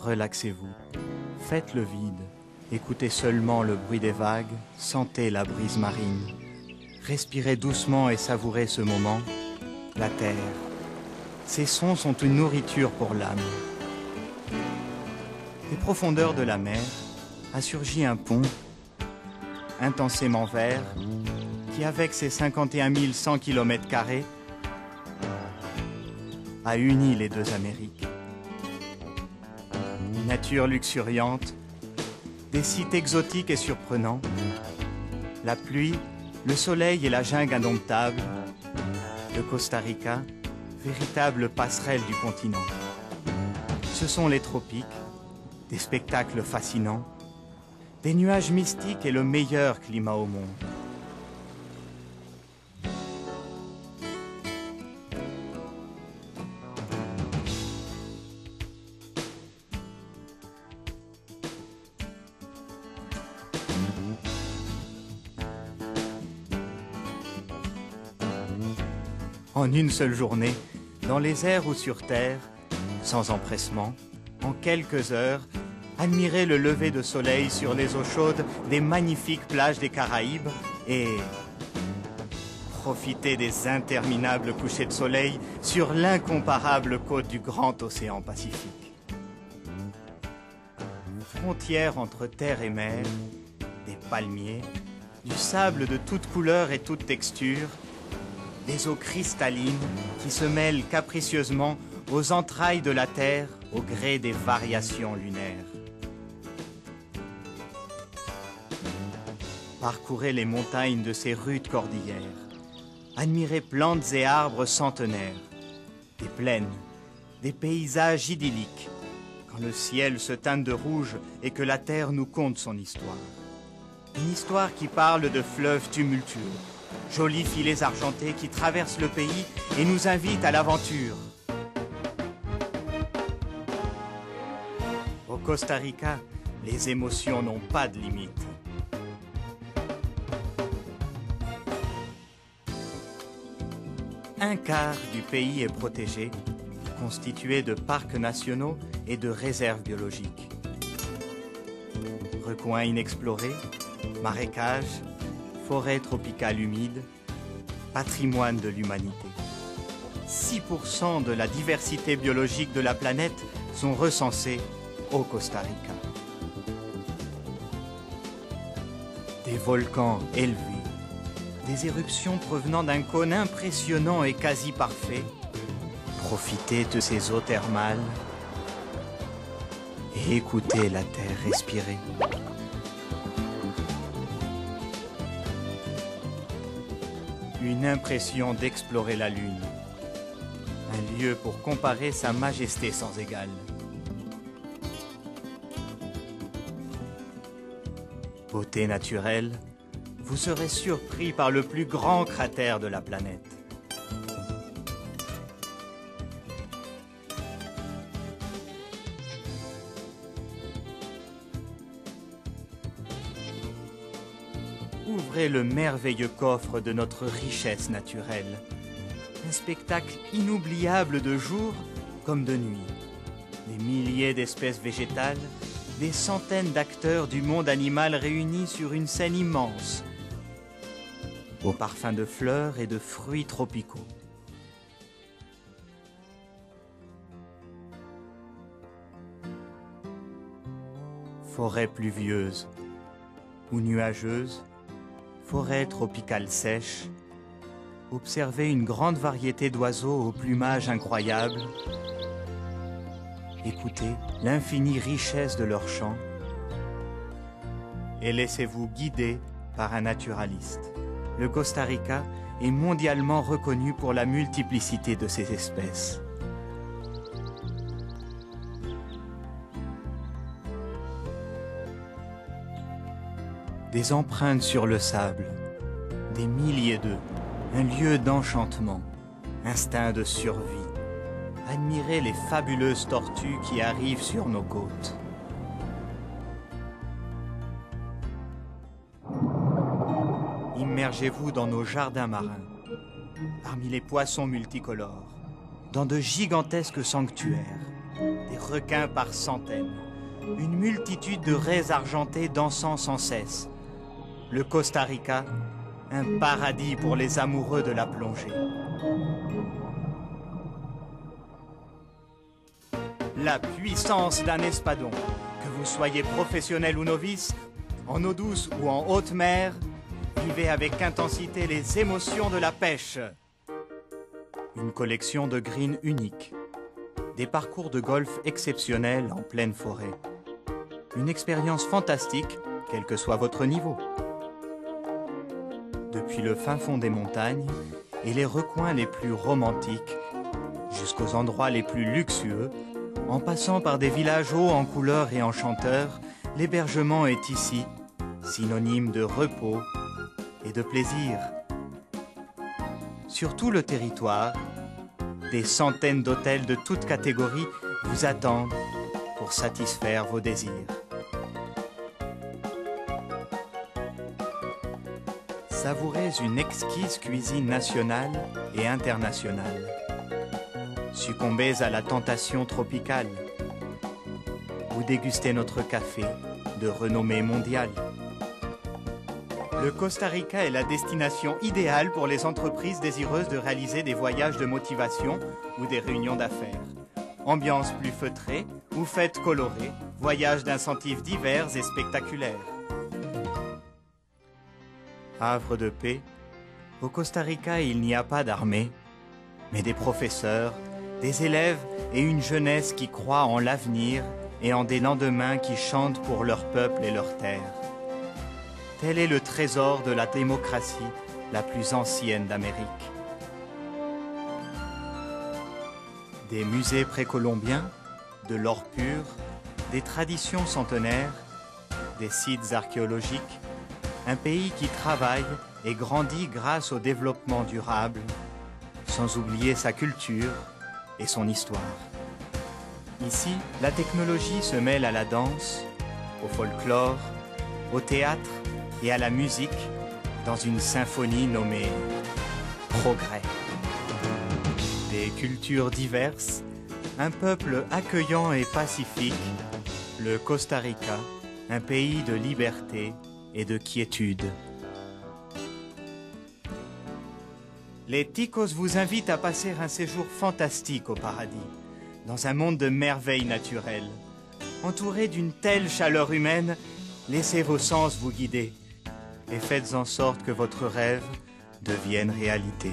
Relaxez-vous, faites le vide, écoutez seulement le bruit des vagues, sentez la brise marine. Respirez doucement et savourez ce moment, la terre. Ces sons sont une nourriture pour l'âme. Des profondeurs de la mer a surgi un pont, intensément vert, qui avec ses 51 100 km², a uni les deux Amériques. Une nature luxuriante, des sites exotiques et surprenants, la pluie, le soleil et la jungle indomptable, le Costa Rica, véritable passerelle du continent. Ce sont les tropiques, des spectacles fascinants, des nuages mystiques et le meilleur climat au monde. En une seule journée, dans les airs ou sur terre, sans empressement, en quelques heures, admirez le lever de soleil sur les eaux chaudes des magnifiques plages des Caraïbes et profitez des interminables couchers de soleil sur l'incomparable côte du grand océan Pacifique. Frontière entre terre et mer, des palmiers, du sable de toutes couleurs et toutes textures, des eaux cristallines qui se mêlent capricieusement aux entrailles de la terre au gré des variations lunaires. Parcourez les montagnes de ces rudes cordillères, admirez plantes et arbres centenaires, des plaines, des paysages idylliques, quand le ciel se teinte de rouge et que la terre nous conte son histoire. Une histoire qui parle de fleuves tumultueux, jolis filets argentés qui traversent le pays et nous invitent à l'aventure. Au Costa Rica, les émotions n'ont pas de limite. Un quart du pays est protégé, constitué de parcs nationaux et de réserves biologiques. Recoins inexplorés, marécages, forêts tropicales humides, patrimoine de l'humanité. 6% de la diversité biologique de la planète sont recensés au Costa Rica. Des volcans élevés, des éruptions provenant d'un cône impressionnant et quasi parfait. Profitez de ces eaux thermales et écoutez la terre respirer. Une impression d'explorer la Lune. Un lieu pour comparer sa majesté sans égale. Beauté naturelle, vous serez surpris par le plus grand cratère de la planète. Ouvrez le merveilleux coffre de notre richesse naturelle. Un spectacle inoubliable de jour comme de nuit. Des milliers d'espèces végétales, des centaines d'acteurs du monde animal réunis sur une scène immense, au parfum de fleurs et de fruits tropicaux. Forêt pluvieuse ou nuageuse, forêt tropicale sèche, observez une grande variété d'oiseaux au plumage incroyable. Écoutez l'infinie richesse de leurs chants et laissez-vous guider par un naturaliste. Le Costa Rica est mondialement reconnu pour la multiplicité de ses espèces. Des empreintes sur le sable, des milliers d'œufs, un lieu d'enchantement, instinct de survie. Admirez les fabuleuses tortues qui arrivent sur nos côtes. Immergez-vous dans nos jardins marins, parmi les poissons multicolores, dans de gigantesques sanctuaires, des requins par centaines, une multitude de raies argentées dansant sans cesse. Le Costa Rica, un paradis pour les amoureux de la plongée. La puissance d'un espadon, que vous soyez professionnel ou novice, en eau douce ou en haute mer, vivez avec intensité les émotions de la pêche. Une collection de greens uniques, des parcours de golf exceptionnels en pleine forêt. Une expérience fantastique, quel que soit votre niveau. Depuis le fin fond des montagnes et les recoins les plus romantiques, jusqu'aux endroits les plus luxueux, en passant par des villages hauts en couleurs et en chanteurs, l'hébergement est ici synonyme de repos et de plaisir. Sur tout le territoire, des centaines d'hôtels de toutes catégories vous attendent pour satisfaire vos désirs. Savourez une exquise cuisine nationale et internationale. Succombez à la tentation tropicale. Ou dégustez notre café de renommée mondiale. Le Costa Rica est la destination idéale pour les entreprises désireuses de réaliser des voyages de motivation ou des réunions d'affaires. Ambiance plus feutrée ou fêtes colorées, voyages d'incentives divers et spectaculaires. Havre de paix, au Costa Rica il n'y a pas d'armée, mais des professeurs, des élèves et une jeunesse qui croit en l'avenir et en des lendemains qui chantent pour leur peuple et leur terre. Tel est le trésor de la démocratie la plus ancienne d'Amérique. Des musées précolombiens, de l'or pur, des traditions centenaires, des sites archéologiques, un pays qui travaille et grandit grâce au développement durable, sans oublier sa culture et son histoire. Ici, la technologie se mêle à la danse, au folklore, au théâtre et à la musique dans une symphonie nommée Progrès. Des cultures diverses, un peuple accueillant et pacifique, le Costa Rica, un pays de liberté et de quiétude. Les Ticos vous invitent à passer un séjour fantastique au paradis, dans un monde de merveilles naturelles. Entouré d'une telle chaleur humaine, laissez vos sens vous guider et faites en sorte que votre rêve devienne réalité.